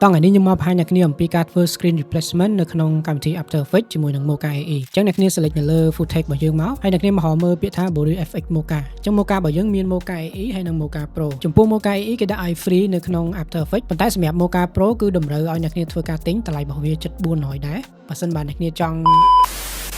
តោះថ្ងៃនេះខ្ញុំមកបង្ហាញអ្នកគ្នាអំពីការធ្វើ screen replacement នៅក្នុងកម្មវិធី After Effects ជាមួយនឹង Mocha AE អញ្ចឹងអ្នកគ្នា select នៅលើ full text របស់យើងមកហើយអ្នកគ្នាមកមើលពាក្យថា Blue FX Mocha អញ្ចឹង Mocha របស់យើងមាន Mocha AE ហើយនិង Mocha Pro ចំពោះ Mocha AE គេដាក់ឲ្យ free នៅក្នុង After Effects ប៉ុន្តែសម្រាប់ Mocha Pro គឺតម្រូវឲ្យអ្នកគ្នាធ្វើការទិញតម្លៃរបស់វាជិត400ដែរបើសិនបើអ្នកគ្នាចង់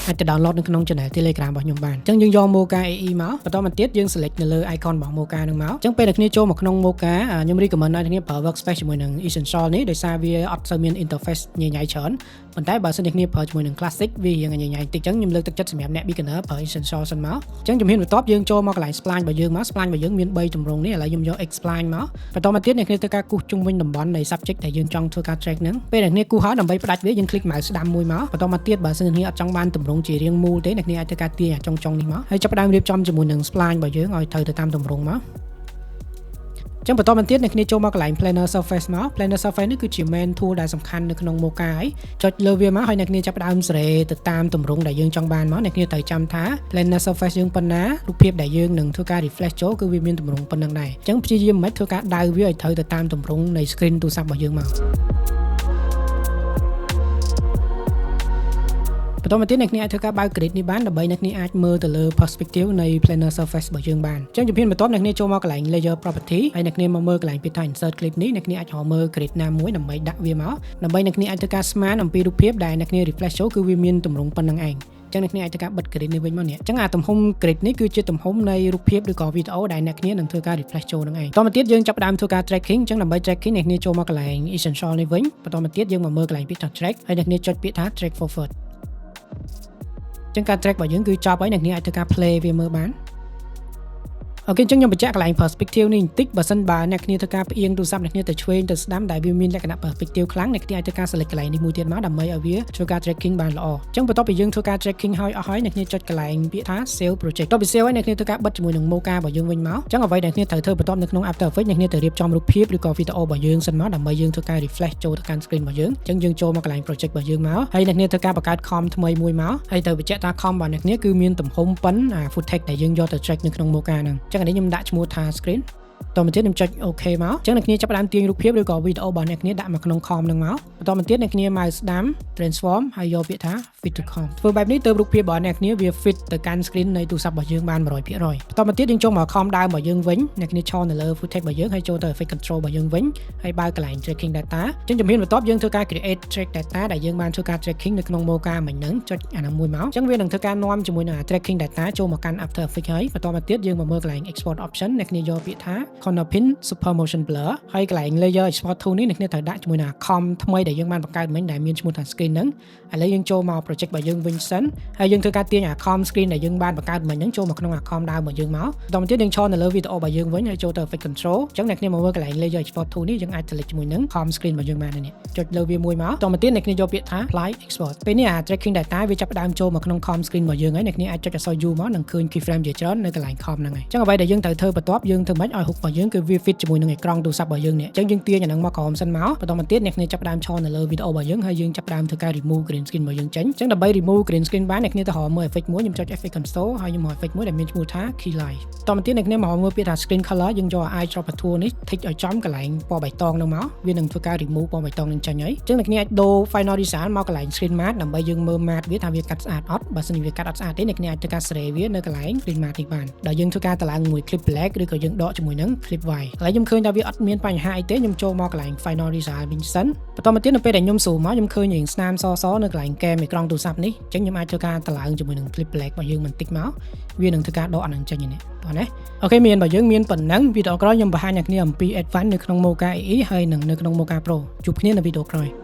អាចទៅ download នៅក្នុង channel Telegram របស់ខ្ញុំបានអញ្ចឹងយើងយក Mocha AE មកបន្តមកទៀតយើង select នៅលើ icon របស់ Mocha នឹងមកអញ្ចឹងពេលអ្នកគ្នាចូលមកក្នុង Mocha ខ្ញុំ recommend ឲ្យអ្នកគ្នាប្រើ workspace ជាមួយនឹង Essential នេះដោយសារវាអត់សូវមាន interface ញញៃច្រើនប៉ុន្តែបើសិនអ្នកគ្នាប្រើជាមួយនឹង Classic វារៀងញញៃតិចអញ្ចឹងខ្ញុំលើកទឹកចិត្តសម្រាប់អ្នក beginner ប្រើ Essential សិនមកអញ្ចឹងជំហានបន្ទាប់យើងចូលមកកន្លែង spline របស់យើងមក spline របស់យើងមាន3ទម្រង់នេះឥឡូវខ្ញុំយក X spline មកបន្តមកទៀតអ្នកគ្នាធ្វើការគូសជុំវិញតំបន់នៃ subject ដែលយើងចង់ធ្វើការ track ហ្នឹងពេលអ្នកគ្នាគូសហើយដើម្បីផ្ដាច់វាយើង click mouse ស្ដាំមួយមកបន្តមកទៀតបើសិនអ្នកគ្នាអត់ចង់បានទម្រង់ជារាងមូលទេអ្នកគ្នាអាចធ្វើការទាញអាចុងនេះមកហើយចាប់ផ្ដើមរៀបចំជាមួយនឹង spline របស់យើងឲ្យត្រូវទៅតាមទម្រង់មកចឹងបន្តមកទៀតអ្នកគ្នាចូលមកកន្លែង planar surface មក planar surface នេះគឺជា main tool ដែលសំខាន់នៅក្នុង Mocha ហើយចុចលើវាមកហើយអ្នកគ្នាចាប់ផ្ដើមសេរីទៅតាមទម្រង់ដែលយើងចង់បានមកអ្នកគ្នាត្រូវចាំថា planar surface យើងប៉ុណ្ណារូបភាពដែលយើងនឹងធ្វើការ refresh ចូលគឺវាមានទម្រង់ប៉ុណ្ណឹងដែរអញ្ចឹងព្យាយាមមិនធ្វើការដៅវាឲ្យត្រូវទៅតាមទម្រង់នៃ screen ទូរស័ព្ទរបស់យើងមកបន្តមកទៀតអ្នកគ្នាអាចធ្វើការបើក grid នេះបានដើម្បីអ្នកគ្នាអាចមើលទៅលើ perspective នៃ planar surface របស់យើងបានអញ្ចឹងជំហានបន្ទាប់អ្នកគ្នាចូលមកកន្លែង layer property ហើយអ្នកគ្នាមកមើលកន្លែងពាក្យថា insert clip នេះអ្នកគ្នាអាចរកមើល grid ណាមួយដើម្បីដាក់វាមកដើម្បីអ្នកគ្នាអាចធ្វើការស្មានអំពីរូបភាពដែលអ្នកគ្នា refresh ចូលគឺវាមានទម្រង់ប៉ុណ្្នឹងឯងចឹងអ្នកគ្នាអាចធ្វើការបិទ grid នេះវិញមកនេះអញ្ចឹងអាទំហំ grid នេះគឺជាទំហំនៃរូបភាពឬក៏ video ដែលអ្នកគ្នានឹងធ្វើការ refresh ចូលនឹងឯងបន្តមកទៀតយើងចាប់ផ្ដើមធ្វើការ tracking អញ្ចឹងដើម្បី tracking អ្នកគ្នាចូលមកកន្លែង essential នេះវិញបន្តមកទៀតយើងមកមើលកន្លែងពាក្យថា track ហើយអ្នកគ្នាចុចពាក្យថា track forwardចឹងការ track របស់យើងគឺចប់ហើយអ្នកគ្នាអាចធ្វើការ play វាមើលបានអូខេអញ្ចឹងខ្ញុំបញ្ជាក់កន្លែង perspective នេះបន្តិចបើសិនបើអ្នកគ្នាធ្វើការផ្អៀងទូរស័ព្ទអ្នកគ្នាទៅឆ្វេងទៅស្ដាំដែលវាមានលក្ខណៈ perspective ខ្លាំងអ្នកគ្នាអាចធ្វើការ select កន្លែងនេះមួយទៀតមកដើម្បីឲ្យវាធ្វើការ tracking បានល្អអញ្ចឹងបន្ទាប់ពីយើងធ្វើការ tracking ហើយអស់ហើយអ្នកគ្នាចុចកន្លែងពាក្យថា save project បន្ទាប់ពី save ហើយអ្នកគ្នាធ្វើការបិទជាមួយនឹង Mocha របស់យើងវិញមកអញ្ចឹងអ្វីដែលអ្នកគ្នាត្រូវធ្វើបន្ទាប់នៅក្នុង After Effects អ្នកគ្នាត្រូវរៀបចំរូបភាពឬក៏ video របស់យើងសិនមកដើម្បីយើងធ្វើការ refresh ចូលទៅកាន់ screen របស់យើងអញ្ចឹងយើងចូលមកកន្លែង project របស់យើងមកហើយអ្នកគ្នាធ្វើការបង្កើត com ថ្មីមួយមកហើយត្រូវបញ្ជាក់ថា com របស់អ្នកគ្នាគឺមានទំហំប៉ុន footage ដែលយើងយកទៅ track នៅក្នុង Mocha ហ្នឹងអញ្ចឹងអានេះខ្ញុំដាក់ឈ្មោះថា screen តមកទៀតខ្ញុំចុច OK មកអញ្ចឹងអ្នកគ្នាចាប់ផ្ដើមទាញរូបភាពឬក៏វីដេអូរបស់អ្នកគ្នាដាក់មកក្នុង com ហ្នឹងមកបន្តមកទៀតអ្នកគ្នាមកស្ដាំ transform ហើយយកពាក្យថា fit to com ធ្វើបែបនេះទៅរូបភាពរបស់អ្នកគ្នាវា fit ទៅកាន់ screen នៃទូរស័ព្ទរបស់យើងបាន 100% បន្តមកទៀតយើងចូលមក com ដើមរបស់យើងវិញអ្នកគ្នាឈរនៅលើ footage របស់យើងហើយចូលទៅ effect control របស់យើងវិញហើយបើកកន្លែង tracking data អញ្ចឹងជំហានបន្ទាប់យើងធ្វើការ create track data ដែលយើងបានធ្វើការ tracking នៅក្នុង Mocha មិញហ្នឹងចុចអានោះមួយមកអញ្ចឹងវានឹងធ្វើការនាំជាមួយនឹង tracking data ចូលមកកាន់ After Effects ហើយបន្តមកទៀតយើងមកមើលកន្លែង export option អ្នកគ្នាយកពាក្យថា corner pin super motion blur ហើយកន្លែង layer export tool នេះអ្នកគ្នាត្រូវដាក់ជាមួយនឹង com ថ្មីដែលយើងបានបង្កើតមិញដែលមានឈ្មោះថា screen ហ្នឹងឥឡូវយើងចូលមក project របស់យើងវិញសិនហើយយើងធ្វើការទាញអា com screen ដែលយើងបានបង្កើតមិញហ្នឹងចូលមកក្នុងអា com ដើមរបស់យើងមកបន្តមកទៀតយើងឈរនៅលើ video របស់យើងវិញហើយចូលទៅ effect control អញ្ចឹងអ្នកគ្នាមកមើលកន្លែង layer export tool នេះយើងអាច select ជាមួយនឹង com screen របស់យើងបាននេះចុចលើវាមួយមកបន្តមកទៀតអ្នកគ្នាយកពាក្យថា apply export ពេលនេះអា tracking data វាចាប់ផ្ដើមចូលមកក្នុង com screen របស់យើងហើយអ្នកគ្នាអាចចុចអក្សរ U មកនឹងឃើញ keyframe ជាច្រើននៅកន្លែង com ហ្នឹងហើយអញ្ចឹងអ្វីដែលយើងត្រូវធ្វើបន្ទាប់យើងធ្វើម៉េចឲ្យ hook របស់យើងគឺវា fit ជាមួយនឹងអេក្រង់ទូរស័ព្ទរបស់យើងនេះអញ្ចឹងយើងទាញអាហ្នឹងមកក្រោមសិនមកបន្តមកទៀតអ្នកគ្នាចាប់ផ្ដើមឈរនៅលើ video របស់យើងហើយយើងចាប់ផ្ដើមធ្វើការ remove green screen របស់យើងចេញអញ្ចឹងដើម្បី remove green screen បានអ្នកគ្នាទៅរកមើល effect មួយខ្ញុំចុច effect console ហើយខ្ញុំមក effect មួយដែលមានឈ្មោះថា key light បន្តមកទៀតអ្នកគ្នាមកមើលពាក្យថា screen color យើងយក eye dropper tool នេះ tick ឲ្យចំកន្លែងពណ៌បៃតងហ្នឹងមកវានឹងធ្វើការ remove ពណ៌បៃតងនឹងចេញហើយអញ្ចឹងអ្នកគ្នាអាចដូរ final design មកកន្លែង screen matte ដើម្បីយើងមើល matte វាថាវាកាត់ស្អាតអត់បើសិនវាកាត់អត់ស្អាតទេអ្នកគ្នាអាចធ្វើការសេរីវានៅកន្លែង screen matte នេះបានដែលយើងធ្វើការតម្លើងមួយ clip black ឬក៏យើងដកជាមួយនឹង clip white ឥឡូវខ្ញុំឃើញថាវាអត់មានបញ្ហាអីទេខ្ញុំចូលមកកន្លែង final design វិញសិនបន្តមកទៀតនៅពេលដែលខ្ញុំស៊ូមកខ្ញុំឃើញរៀងស្នាមសនៅកន្លែង cam អេក្រង់ទូរស័ព្ទនេះអញ្ចឹងខ្ញុំអាចធ្វើការតម្លើងជាមួយនឹង clip black របស់យើងបន្តិចមកវានឹងធ្វើការដកអាហ្នឹងចេញនេះបងណាអូខេមានរបស់យើងមានប៉ុណ្ណឹងវីដេអូក្រោយខ្ញុំបង្ហាញអ្នកគ្នាអំពី advance នៅក្នុង Mocha AE ហើយនិងនៅក្នុង Mocha Pro ជួបគ្នានៅវីដេអូក្រោយ